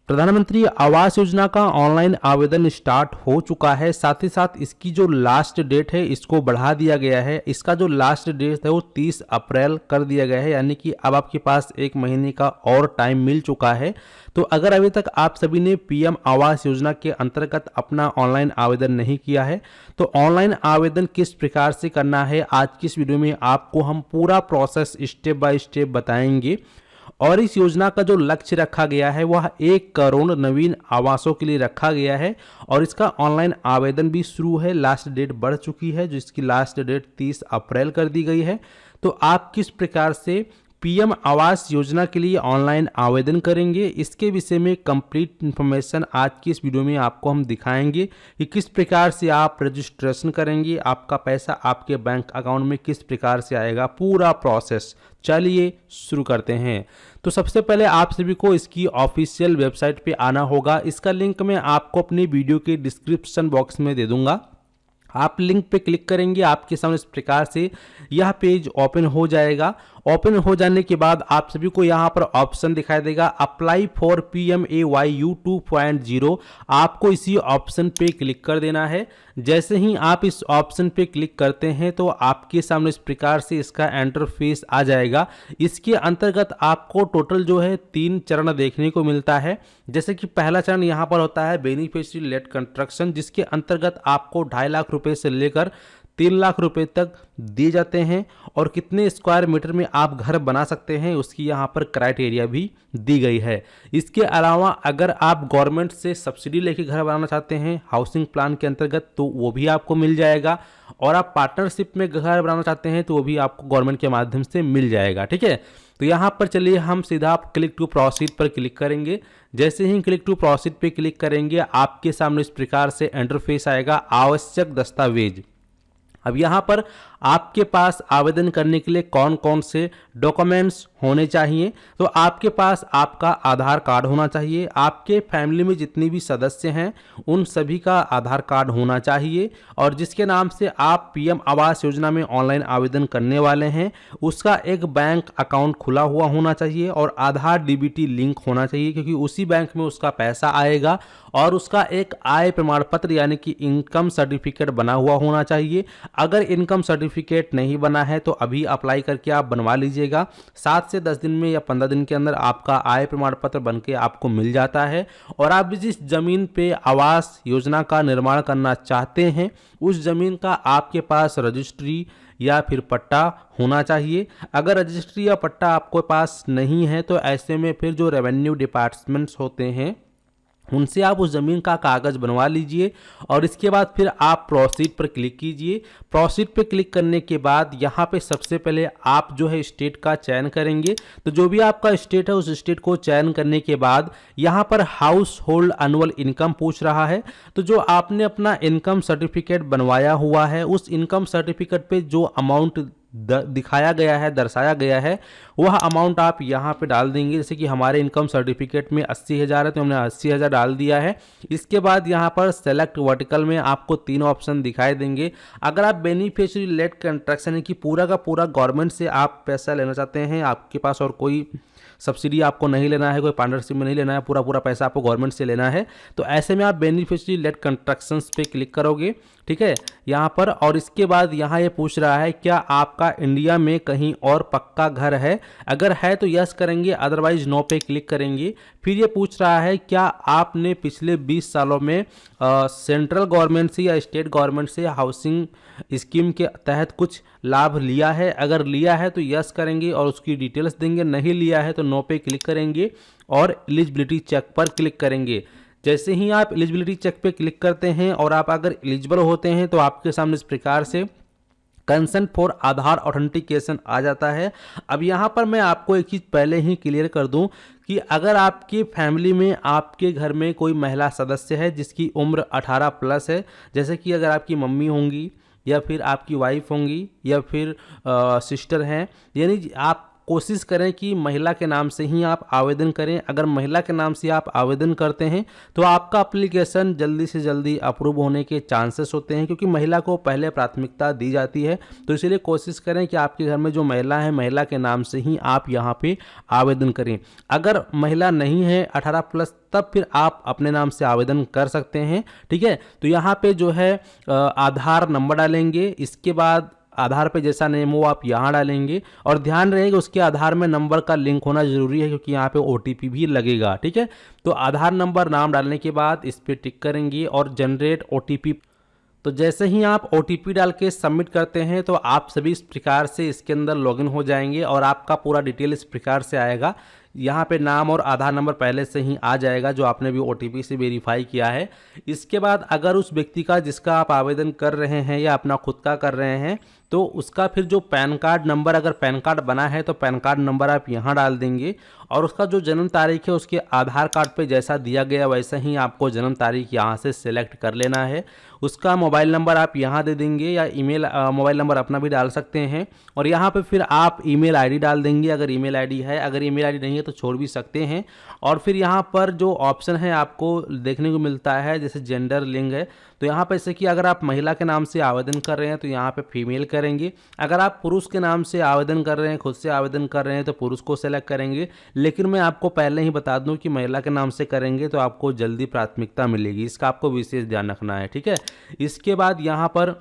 प्रधानमंत्री आवास योजना का ऑनलाइन आवेदन स्टार्ट हो चुका है। साथ ही साथ इसकी जो लास्ट डेट है इसको बढ़ा दिया गया है। इसका जो लास्ट डेट है वो 30 अप्रैल कर दिया गया है, यानी कि अब आपके पास एक महीने का और टाइम मिल चुका है। तो अगर अभी तक आप सभी ने पीएम आवास योजना के अंतर्गत अपना ऑनलाइन आवेदन नहीं किया है तो ऑनलाइन आवेदन किस प्रकार से करना है आज की इस वीडियो में आपको हम पूरा प्रोसेस स्टेप बाय स्टेप बताएंगे। और इस योजना का जो लक्ष्य रखा गया है वह 1 करोड़ नवीन आवासों के लिए रखा गया है और इसका ऑनलाइन आवेदन भी शुरू है। लास्ट डेट बढ़ चुकी है, जिसकी लास्ट डेट 30 अप्रैल कर दी गई है। तो आप किस प्रकार से पीएम आवास योजना के लिए ऑनलाइन आवेदन करेंगे, इसके विषय में कंप्लीट इन्फॉर्मेशन आज की इस वीडियो में आपको हम दिखाएंगे कि किस प्रकार से आप रजिस्ट्रेशन करेंगे, आपका पैसा आपके बैंक अकाउंट में किस प्रकार से आएगा, पूरा प्रोसेस। चलिए शुरू करते हैं। तो सबसे पहले आप सभी को इसकी ऑफिशियल वेबसाइट पे आना होगा। इसका लिंक मैं आपको अपनी वीडियो के डिस्क्रिप्शन बॉक्स में दे दूंगा। आप लिंक पे क्लिक करेंगे, आपके सामने इस प्रकार से यह पेज ओपन हो जाएगा। ओपन हो जाने के बाद आप सभी को यहाँ पर ऑप्शन दिखाई देगा अप्लाई फॉर PMAYU 2.0। आपको इसी ऑप्शन पे क्लिक कर देना है। जैसे ही आप इस ऑप्शन पे क्लिक करते हैं तो आपके सामने इस प्रकार से इसका इंटरफेस आ जाएगा। इसके अंतर्गत आपको टोटल जो है 3 चरण देखने को मिलता है। जैसे कि पहला चरण यहाँ पर होता है बेनिफिशियरी लेड कंस्ट्रक्शन, जिसके अंतर्गत आपको 2.5 लाख रुपए से लेकर 3 लाख रुपए तक दिए जाते हैं और कितने स्क्वायर मीटर में आप घर बना सकते हैं उसकी यहाँ पर क्राइटेरिया भी दी गई है। इसके अलावा अगर आप गवर्नमेंट से सब्सिडी लेके घर बनाना चाहते हैं हाउसिंग प्लान के अंतर्गत तो वो भी आपको मिल जाएगा, और आप पार्टनरशिप में घर बनाना चाहते हैं तो वो भी आपको गवर्नमेंट के माध्यम से मिल जाएगा। ठीक है, तो यहाँ पर चलिए हम सीधा क्लिक टू प्रोसीड पर क्लिक करेंगे। जैसे ही क्लिक टू प्रोसीड पे क्लिक करेंगे आपके सामने इस प्रकार से इंटरफेस आएगा आवश्यक दस्तावेज। अब यहाँ पर आपके पास आवेदन करने के लिए कौन कौन से डॉक्यूमेंट्स होने चाहिए, तो आपके पास आपका आधार कार्ड होना चाहिए। आपके फैमिली में जितने भी सदस्य हैं उन सभी का आधार कार्ड होना चाहिए, और जिसके नाम से आप पीएम आवास योजना में ऑनलाइन आवेदन करने वाले हैं उसका एक बैंक अकाउंट खुला हुआ होना चाहिए और आधार डीबीटी लिंक होना चाहिए, क्योंकि उसी बैंक में उसका पैसा आएगा। और उसका एक आय प्रमाण पत्र यानी कि इनकम सर्टिफिकेट बना हुआ होना चाहिए। अगर इनकम सर्टिफिकेट नहीं बना है तो अभी अप्लाई करके आप बनवा लीजिएगा। 7 से 10 दिन में या 15 दिन के अंदर आपका आय प्रमाण पत्र बनके आपको मिल जाता है। और आप जिस जमीन पे आवास योजना का निर्माण करना चाहते हैं उस जमीन का आपके पास रजिस्ट्री या फिर पट्टा होना चाहिए। अगर रजिस्ट्री या पट्टा आपके पास नहीं है तो ऐसे में फिर जो रेवेन्यू डिपार्टमेंट्स होते हैं उनसे आप उस ज़मीन का कागज़ बनवा लीजिए और इसके बाद फिर आप प्रोसीड पर क्लिक कीजिए। प्रोसीड पर क्लिक करने के बाद यहाँ पे सबसे पहले आप जो है स्टेट का चयन करेंगे। तो जो भी आपका स्टेट है उस स्टेट को चयन करने के बाद यहाँ पर हाउस होल्ड एनुअल इनकम पूछ रहा है। तो जो आपने अपना इनकम सर्टिफिकेट बनवाया हुआ है उस इनकम सर्टिफिकेट पे जो अमाउंट दिखाया गया है, दर्शाया गया है, वह अमाउंट आप यहाँ पे डाल देंगे। जैसे कि हमारे इनकम सर्टिफिकेट में 80,000 है तो हमने 80,000 डाल दिया है। इसके बाद यहाँ पर सेलेक्ट वर्टिकल में आपको 3 ऑप्शन दिखाई देंगे। अगर आप बेनिफिशियरी लेड कंस्ट्रक्शन की पूरा का पूरा गवर्नमेंट से आप पैसा लेना चाहते हैं, आपके पास और कोई सब्सिडी आपको नहीं लेना है, कोई पार्टनरशिप में नहीं लेना है, पूरा पैसा आपको गवर्नमेंट से लेना है, तो ऐसे में आप बेनिफिशियरी लेड कंस्ट्रक्शंस पे क्लिक करोगे। ठीक है, यहाँ पर, और इसके बाद यहाँ ये पूछ रहा है क्या आपका इंडिया में कहीं और पक्का घर है। अगर है तो यस करेंगे, अदरवाइज नो पे क्लिक करेंगे। फिर ये पूछ रहा है क्या आपने पिछले 20 सालों में सेंट्रल गवर्नमेंट से या स्टेट गवर्नमेंट से हाउसिंग स्कीम के तहत कुछ लाभ लिया है। अगर लिया है तो यस करेंगे और उसकी डिटेल्स देंगे, नहीं लिया है तो नो पे क्लिक करेंगे और एलिजिबिलिटी चेक पर क्लिक करेंगे। जैसे ही आप एलिजिबिलिटी चेक पे क्लिक करते हैं और आप अगर एलिजिबल होते हैं तो आपके सामने इस प्रकार से कंसेंट फॉर आधार ऑथेंटिकेशन आ जाता है। अब यहाँ पर मैं आपको एक चीज़ पहले ही क्लियर कर दूं कि अगर आपकी फैमिली में आपके घर में कोई महिला सदस्य है जिसकी उम्र 18 प्लस है, जैसे कि अगर आपकी मम्मी होंगी या फिर आपकी वाइफ होंगी या फिर सिस्टर हैं, यानी आप कोशिश करें कि महिला के नाम से ही आप आवेदन करें। अगर महिला के नाम से आप आवेदन करते हैं तो आपका एप्लीकेशन जल्दी से जल्दी अप्रूव होने के चांसेस होते हैं, क्योंकि महिला को पहले प्राथमिकता दी जाती है। तो इसलिए कोशिश करें कि आपके घर में जो महिला है, महिला के नाम से ही आप यहाँ पे आवेदन करें। अगर महिला नहीं है 18+, तब फिर आप अपने नाम से आवेदन कर सकते हैं। ठीक है, तो यहाँ पे जो है आधार नंबर डालेंगे, इसके बाद आधार पे जैसा नेम हो आप यहाँ डालेंगे, और ध्यान रहेगा उसके आधार में नंबर का लिंक होना जरूरी है, क्योंकि यहाँ पे OTP भी लगेगा। ठीक है, तो आधार नंबर नाम डालने के बाद इस पर टिक करेंगे और जनरेट OTP। तो जैसे ही आप OTP डाल के सबमिट करते हैं तो आप सभी इस प्रकार से इसके अंदर लॉगिन हो जाएंगे और आपका पूरा डिटेल इस प्रकार से आएगा। यहाँ पे नाम और आधार नंबर पहले से ही आ जाएगा जो आपने भी OTP से वेरीफाई किया है। इसके बाद अगर उस व्यक्ति का जिसका आप आवेदन कर रहे हैं या अपना खुद का कर रहे हैं, तो उसका फिर जो पैन कार्ड नंबर, अगर पैन कार्ड बना है तो पैन कार्ड नंबर आप यहाँ डाल देंगे, और उसका जो जन्म तारीख है उसके आधार कार्ड पे जैसा दिया गया वैसा ही आपको जन्म तारीख यहाँ से सिलेक्ट कर लेना है। उसका मोबाइल नंबर आप यहाँ दे देंगे, या ईमेल मोबाइल नंबर अपना भी डाल सकते हैं, और यहाँ पे फिर आप ईमेल आईडी डाल देंगे अगर ईमेल आईडी है। अगर ईमेल आईडी नहीं है तो छोड़ भी सकते हैं। और फिर यहाँ पर जो ऑप्शन है आपको देखने को मिलता है जैसे जेंडर लिंग है, तो यहाँ पर जैसे कि अगर आप महिला के नाम से आवेदन कर रहे हैं तो यहाँ पे फीमेल करेंगे। अगर आप पुरुष के नाम से आवेदन कर रहे हैं, खुद से आवेदन कर रहे हैं, तो पुरुष को सेलेक्ट करेंगे। लेकिन मैं आपको पहले ही बता दूं कि महिला के नाम से करेंगे तो आपको जल्दी प्राथमिकता मिलेगी, इसका आपको विशेष ध्यान रखना है। ठीक है, इसके बाद यहाँ पर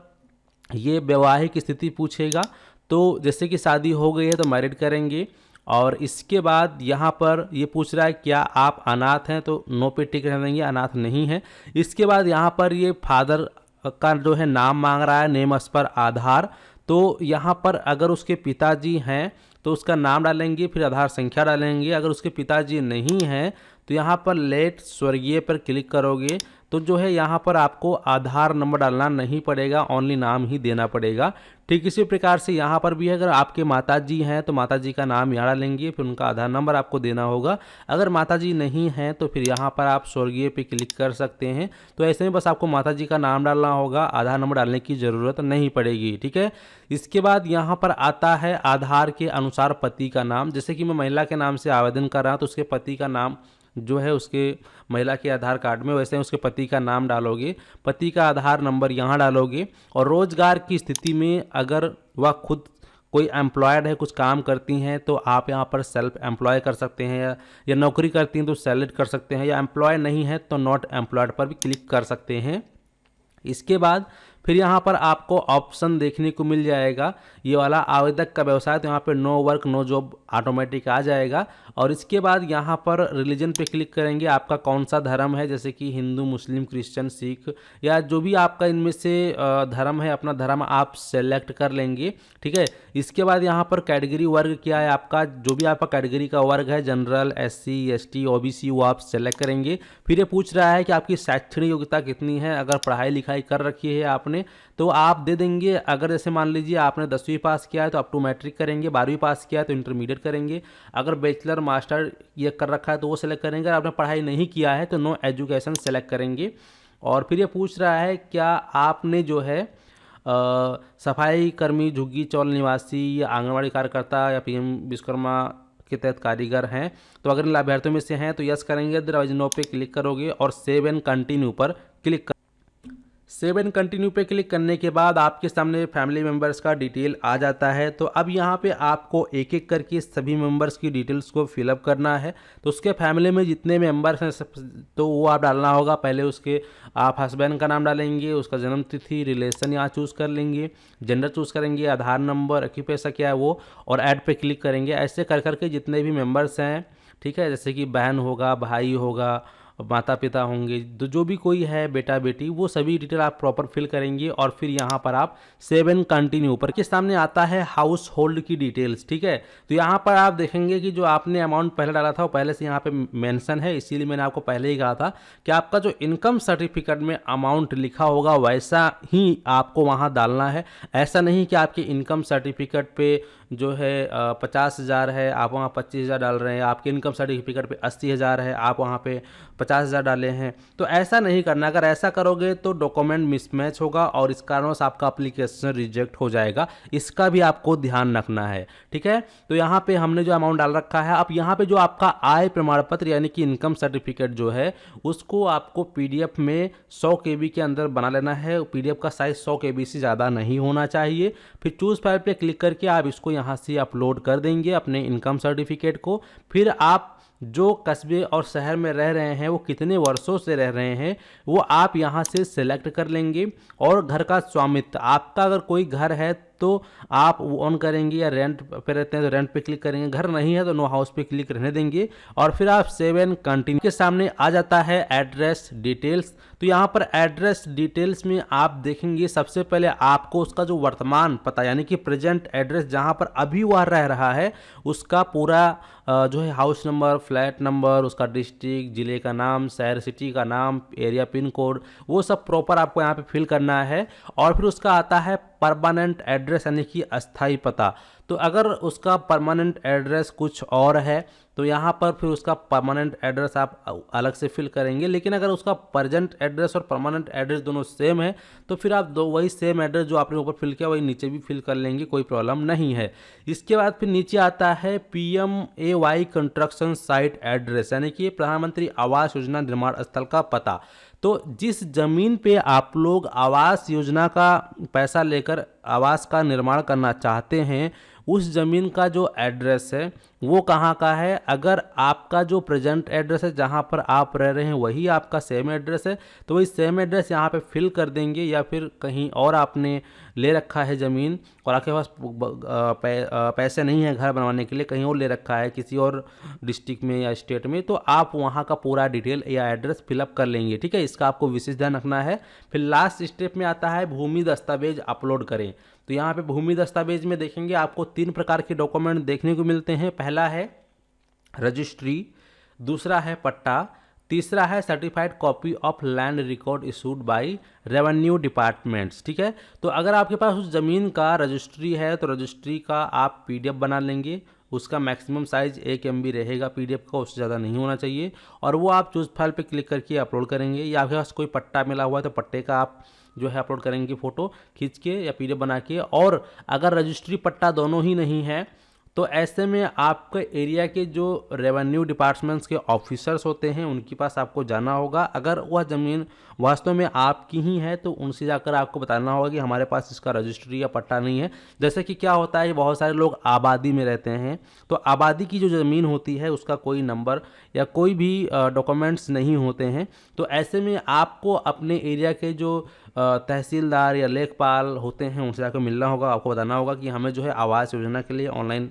ये वैवाहिक स्थिति पूछेगा, तो जैसे कि शादी हो गई है तो मैरिड करेंगे। और इसके बाद यहाँ पर ये पूछ रहा है क्या आप अनाथ हैं, तो नो पे टिक रहने देंगे, अनाथ नहीं है। इसके बाद यहाँ पर ये फादर का जो है नाम मांग रहा है, नेम एज पर आधार। तो यहाँ पर अगर उसके पिताजी हैं तो उसका नाम डालेंगे, फिर आधार संख्या डालेंगे। अगर उसके पिताजी नहीं हैं तो यहाँ पर लेट स्वर्गीय पर क्लिक करोगे तो जो है यहाँ पर आपको आधार नंबर डालना नहीं पड़ेगा, ओनली नाम ही देना पड़ेगा। ठीक इसी प्रकार से यहाँ पर भी अगर आपके माताजी हैं तो माताजी का नाम यहाँ डालेंगे, फिर उनका आधार नंबर आपको देना होगा। अगर माताजी नहीं हैं तो फिर यहाँ पर आप स्वर्गीय पे क्लिक कर सकते हैं। तो ऐसे में बस आपको माताजी का नाम डालना होगा, आधार नंबर डालने की ज़रूरत नहीं पड़ेगी। ठीक है, इसके बाद यहाँ पर आता है आधार के अनुसार पति का नाम। जैसे कि मैं महिला के नाम से आवेदन कर रहा हूँ तो उसके पति का नाम जो है उसके महिला के आधार कार्ड में, वैसे उसके पति का नाम डालोगे, पति का आधार नंबर यहाँ डालोगे। और रोजगार की स्थिति में अगर वह खुद कोई एम्प्लॉयड है, कुछ काम करती हैं, तो आप यहाँ पर सेल्फ एम्प्लॉय कर सकते हैं, या नौकरी करती हैं तो सेलेक्ट कर सकते हैं, या एम्प्लॉय नहीं है तो नॉट एम्प्लॉयड पर भी क्लिक कर सकते हैं। इसके बाद फिर यहाँ पर आपको ऑप्शन देखने को मिल जाएगा ये वाला आवेदक का व्यवसाय, तो यहाँ पे no work no job automatic आ जाएगा। और इसके बाद यहाँ पर रिलीजन पे क्लिक करेंगे, आपका कौन सा धर्म है, जैसे कि हिंदू, मुस्लिम, क्रिश्चियन, सिख, या जो भी आपका इनमें से धर्म है, अपना धर्म आप सेलेक्ट कर लेंगे। ठीक है, इसके बाद यहाँ पर कैटेगरी वर्ग क्या है आपका, जो भी आपका कैटेगरी का वर्ग है, जनरल, SC, ST, OBC, वो आप सेलेक्ट करेंगे। फिर ये पूछ रहा है कि आपकी शैक्षणिक योग्यता कितनी है। अगर पढ़ाई लिखाई कर रखी है आपने तो आप दे देंगे। अगर जैसे मान लीजिए आपने 10वीं पास किया है तो अप टू मैट्रिक करेंगे, 12वीं पास किया है तो इंटरमीडिएट करेंगे। अगर बैचलर मास्टर ये कर रखा है तो वो सेलेक्ट करेंगे। अगर आपने पढ़ाई नहीं किया है तो नो एजुकेशन सेलेक्ट करेंगे। और फिर ये पूछ रहा है क्या आपने जो है सफाई कर्मी, झुग्गी चौल निवासी, या आंगनबाड़ी कार्यकर्ता, या PM विश्वकर्मा के तहत कारीगर हैं। तो अगर इन लाभार्थियों में से हैं तो यस करेंगे, अदरवाइज नो पे क्लिक करोगे और सेव एंड कंटिन्यू पर क्लिक। सेव एंड कंटिन्यू पे क्लिक करने के बाद आपके सामने फैमिली मेम्बर्स का डिटेल आ जाता है। तो अब यहाँ पे आपको एक एक करके सभी मेम्बर्स की डिटेल्स को फिलअप करना है। तो उसके फैमिली में जितने मेम्बर्स हैं तो वो आप डालना होगा। पहले उसके आप हस्बैंड का नाम डालेंगे, उसका जन्म तिथि, रिलेशन यहाँ चूज़ कर लेंगे, जेंडर चूज़ करेंगे, आधार नंबर, ऑक्यूपेशन क्या है वो, और ऐड पे क्लिक करेंगे। ऐसे कर करके जितने भी मेम्बर्स हैं, ठीक है, जैसे कि बहन होगा, भाई होगा, माता पिता होंगे, तो जो भी कोई है, बेटा बेटी, वो सभी डिटेल आप प्रॉपर फिल करेंगे। और फिर यहाँ पर आप सेव एंड कंटिन्यू पर के सामने आता है हाउस होल्ड की डिटेल्स। ठीक है, तो यहाँ पर आप देखेंगे कि जो आपने अमाउंट पहले डाला था वो पहले से यहाँ पे मेंशन है, इसीलिए मैंने आपको पहले ही कहा था कि आपका जो इनकम सर्टिफिकेट में अमाउंट लिखा होगा वैसा ही आपको वहाँ डालना है। ऐसा नहीं कि आपके इनकम सर्टिफिकेट पे जो है 50,000 है, आप वहाँ 25,000 डाल रहे हैं, आपके इनकम सर्टिफिकेट पे 80,000 है, आप वहाँ पे 50,000 डाले हैं। तो ऐसा नहीं करना, अगर ऐसा करोगे तो डॉक्यूमेंट मिसमैच होगा और इस कारणों से आपका एप्लीकेशन रिजेक्ट हो जाएगा। इसका भी आपको ध्यान रखना है, ठीक है। तो यहाँ पे हमने जो अमाउंट डाल रखा है, अब यहाँ पे जो आपका आय प्रमाण पत्र यानी कि इनकम सर्टिफिकेट जो है उसको आपको पीडीएफ में 100 केबी के अंदर बना लेना है। पीडीएफ का साइज 100 केबी से ज़्यादा नहीं होना चाहिए। फिर चूज फाइल पे क्लिक करके आप इसको यहाँ से अपलोड कर देंगे अपने इनकम सर्टिफिकेट को। फिर आप जो कस्बे और शहर में रह रहे हैं, वो कितने वर्षों से रह रहे हैं, वो आप यहाँ से सेलेक्ट कर लेंगे। और घर का स्वामित्व, आपका अगर कोई घर है तो आप ऑन करेंगे, या रेंट पे रहते हैं तो रेंट पे क्लिक करेंगे, घर नहीं है तो नो हाउस पे क्लिक रहने देंगे। और फिर आप सेव एंड कंटिन्यू के सामने आ जाता है एड्रेस डिटेल्स। तो यहाँ पर एड्रेस डिटेल्स में आप देखेंगे सबसे पहले आपको उसका जो वर्तमान पता यानी कि प्रेजेंट एड्रेस जहाँ पर अभी वह रह रहा है उसका पूरा जो है हाउस नंबर, फ्लैट नंबर, उसका डिस्ट्रिक्ट, जिले का नाम, शहर सिटी का नाम, एरिया पिन कोड, वो सब प्रॉपर आपको यहाँ पे फिल करना है। और फिर उसका आता है परमानेंट एड्रेस यानी कि अस्थाई पता। तो अगर उसका परमानेंट एड्रेस कुछ और है तो यहाँ पर फिर उसका परमानेंट एड्रेस आप अलग से फिल करेंगे। लेकिन अगर उसका प्रेजेंट एड्रेस और परमानेंट एड्रेस दोनों सेम है तो फिर आप दो वही सेम एड्रेस जो आपने ऊपर फिल किया वही नीचे भी फिल कर लेंगे, कोई प्रॉब्लम नहीं है। इसके बाद फिर नीचे आता है PMAY कंस्ट्रक्शन साइट एड्रेस यानी कि प्रधानमंत्री आवास योजना निर्माण स्थल का पता। तो जिस जमीन पे आप लोग आवास योजना का पैसा लेकर आवास का निर्माण करना चाहते हैं उस जमीन का जो एड्रेस है वो कहाँ का है। अगर आपका जो प्रेजेंट एड्रेस है जहाँ पर आप रह रहे हैं वही आपका सेम एड्रेस है तो वही सेम एड्रेस यहाँ पे फिल कर देंगे। या फिर कहीं और आपने ले रखा है ज़मीन और आपके पास पैसे नहीं है घर बनवाने के लिए, कहीं और ले रखा है किसी और डिस्ट्रिक्ट में या स्टेट में, तो आप वहाँ का पूरा डिटेल या एड्रेस फिलअप कर लेंगे, ठीक है। इसका आपको विशेष ध्यान रखना है। फिर लास्ट स्टेप में आता है भूमि दस्तावेज अपलोड करें। तो यहाँ पे भूमि दस्तावेज में देखेंगे आपको 3 प्रकार के डॉक्यूमेंट देखने को मिलते हैं। पहला है रजिस्ट्री, दूसरा है पट्टा, तीसरा है certified copy of land record issued by revenue departments, ठीक है। तो अगर आपके पास उस ज़मीन का रजिस्ट्री है तो रजिस्ट्री का आप PDF बना लेंगे। उसका मैक्सिमम साइज 1 MB रहेगा PDF का, उससे ज़्यादा नहीं होना चाहिए। और वो आप चूज फाइल पे क्लिक करके अपलोड करेंगे। या आपके पास कोई पट्टा मिला हुआ है तो पट्टे का आप जो है अपलोड करेंगे फ़ोटो खींच के या PDF बना के। और अगर रजिस्ट्री पट्टा दोनों ही नहीं है तो ऐसे में आपके एरिया के जो रेवेन्यू डिपार्टमेंट्स के ऑफिसर्स होते हैं उनके पास आपको जाना होगा। अगर वह ज़मीन वास्तव में आपकी ही है तो उनसे जाकर आपको बताना होगा कि हमारे पास इसका रजिस्ट्री या पट्टा नहीं है। जैसे कि क्या होता है, बहुत सारे लोग आबादी में रहते हैं तो आबादी की जो ज़मीन होती है उसका कोई नंबर या कोई भी डॉक्यूमेंट्स नहीं होते हैं। तो ऐसे में आपको अपने एरिया के जो तहसीलदार या लेखपाल होते हैं उनसे जाकर मिलना होगा। आपको बताना होगा कि हमें जो है आवास योजना के लिए ऑनलाइन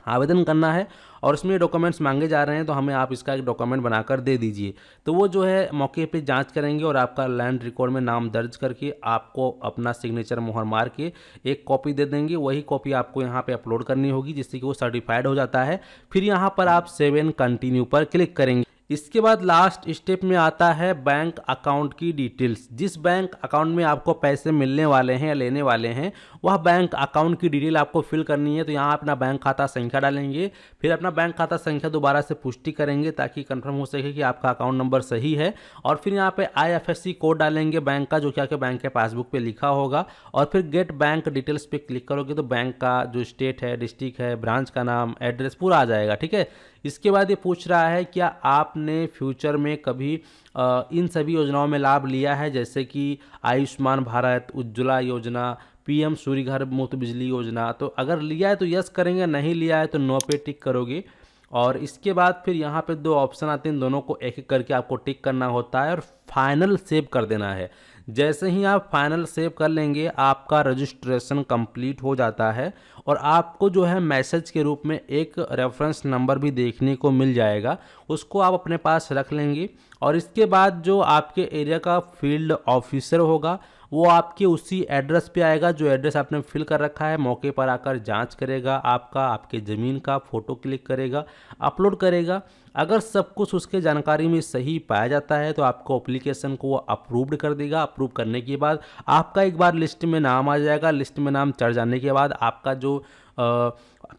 आवेदन करना है और उसमें डॉक्यूमेंट्स मांगे जा रहे हैं तो हमें आप इसका एक डॉक्यूमेंट बनाकर दे दीजिए। तो वो जो है मौके पे जांच करेंगे और आपका लैंड रिकॉर्ड में नाम दर्ज करके आपको अपना सिग्नेचर मोहर मार के एक कॉपी दे देंगे। वही कॉपी आपको यहाँ पे अपलोड करनी होगी जिससे कि वो सर्टिफाइड हो जाता है। फिर यहाँ पर आप सेव एंड कंटिन्यू पर क्लिक करेंगे। इसके बाद लास्ट स्टेप में आता है बैंक अकाउंट की डिटेल्स। जिस बैंक अकाउंट में आपको पैसे मिलने वाले हैं या लेने वाले हैं वह बैंक अकाउंट की डिटेल आपको फिल करनी है। तो यहाँ अपना बैंक खाता संख्या डालेंगे, फिर अपना बैंक खाता संख्या दोबारा से पुष्टि करेंगे ताकि कंफर्म हो सके कि आपका अकाउंट नंबर सही है। और फिर यहाँ पे IFSC कोड डालेंगे बैंक का, जो क्या बैंक के पासबुक पे लिखा होगा। और फिर गेट बैंक डिटेल्स पे क्लिक करोगे तो बैंक का जो स्टेट है, डिस्ट्रिक्ट है, ब्रांच का नाम, एड्रेस पूरा आ जाएगा, ठीक है। इसके बाद ये पूछ रहा है क्या आपने फ्यूचर में कभी इन सभी योजनाओं में लाभ लिया है, जैसे कि आयुष्मान भारत, उज्ज्वला योजना, PM सूर्य घर मुफ्त बिजली योजना। तो अगर लिया है तो यस करेंगे, नहीं लिया है तो नो पे टिक करोगे। और इसके बाद फिर यहाँ पे 2 ऑप्शन आते हैं, दोनों को एक एक करके आपको टिक करना होता है और फाइनल सेव कर देना है। जैसे ही आप फाइनल सेव कर लेंगे आपका रजिस्ट्रेशन कंप्लीट हो जाता है और आपको जो है मैसेज के रूप में एक रेफरेंस नंबर भी देखने को मिल जाएगा, उसको आप अपने पास रख लेंगे। और इसके बाद जो आपके एरिया का फील्ड ऑफिसर होगा वो आपके उसी एड्रेस पे आएगा जो एड्रेस आपने फिल कर रखा है। मौके पर आकर जांच करेगा, आपके ज़मीन का फ़ोटो क्लिक करेगा, अपलोड करेगा। अगर सब कुछ उसके जानकारी में सही पाया जाता है तो आपको एप्लीकेशन को वो अप्रूव्ड कर देगा। अप्रूव करने के बाद आपका एक बार लिस्ट में नाम आ जाएगा। लिस्ट में नाम चढ़ जाने के बाद आपका जो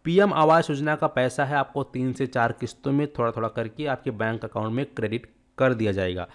PM आवास योजना का पैसा है आपको 3 से 4 किस्तों में थोड़ा थोड़ा करके आपके बैंक अकाउंट में क्रेडिट कर दिया जाएगा।